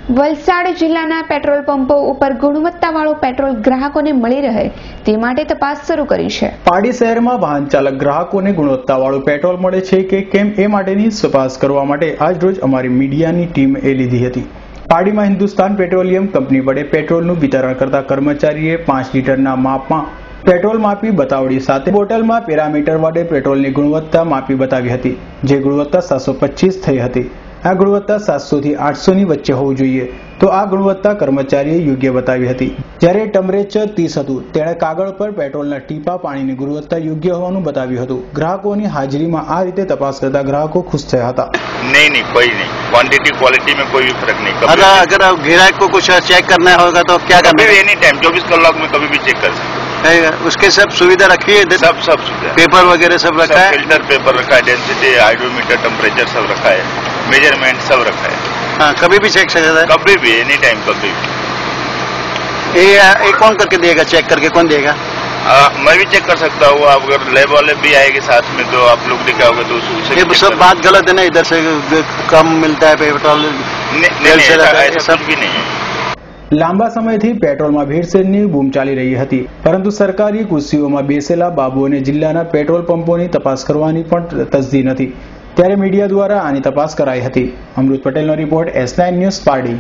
વલસાડ જિલ્લાના પેટ્રોલ પંપો ઉપર ગુણવત્તાવાળું પેટ્રોલ ગ્રાહકોને મળી રહે તે માટે તપાસ શરૂ કરી છે। પાડી શહેરમાં વાહન ચાલક ગ્રાહકોને ગુણવત્તાવાળું પેટ્રોલ મળે છે કે કેમ એ માટેની તપાસ કરવા માટે આજ રોજ અમારી મીડિયાની ટીમે લીધી હતી। પાડીમાં હિન્દુસ્તાન પેટ્રોલિયમ કંપની વડે પેટ્રોલનું વિતરણ કરતા કર્મચારીએ 5 લીટરના માપમાં પેટ્રોલ માપી બતાવડી સાથે બોટલમાં પેરામીટર વડે પેટ્રોલની ગુણવત્તા માપી બતાવી હતી, જે ગુણવત્તા 725 થઈ હતી। આ ગુણવત્તા 700 થી 800 ની વચ્ચે હોવું જોઈએ, તો આ ગુણવત્તા કર્મચારીએ યોગ્ય બતાવી હતી। જ્યારે ટેમ્પરેચર 30 હતું, તેણે કાગળ પર પેટ્રોલના ટીપા પાણીની ગુણવત્તા યોગ્ય હોવાનું બતાવ્યું હતું। ગ્રાહકોની હાજરીમાં આ રીતે તપાસ કરતા ગ્રાહકો खुश થયા હતા। नहीं कोई नहीं, क्वांटिटी क्वालिटी में कोई भी फर्क नहीं। अगर ग्राहक को कुछ चेक करना होगा तो क्या करना है? एनी टाइम 24 कलाक में कभी भी चेक कर सकते हैं। उसके सब सुविधा रखी है, सब सुविधा, पेपर वगैरह सब रखा है, फिल्टर पेपर रखा है, डेंसिटी, हाइड्रोमीटर, टेम्परेचर सब रखा है, मेजरमेंट सब रखा है। हाँ, कभी भी चेक सकता है, कभी भी, एनी टाइम, कभी भी। ये कौन करके देगा? चेक करके कौन देगा? मैं भी चेक कर सकता हूँ। आप अगर लैब वाले भी आएंगे साथ में तो आप लोग दिखाओगे तो उससे ये सब बात गलत है ना, इधर से कम मिलता है पेट्रोल, सब भी नहीं है। લાંબા સમયથી પેટ્રોલમાં ભેળસેળની બૂમ ચાલી રહી હતી, પરંતુ સરકારી કુર્સીઓમાં બેસેલા બાબુઓને જિલ્લાના પેટ્રોલ પંપોની તપાસ કરવાની પણ તસદી નથી, ત્યારે મીડિયા દ્વારા આની તપાસ કરાઈ હતી। અમૃત પટેલનો રિપોર્ટ S9 ન્યૂઝ પાડી।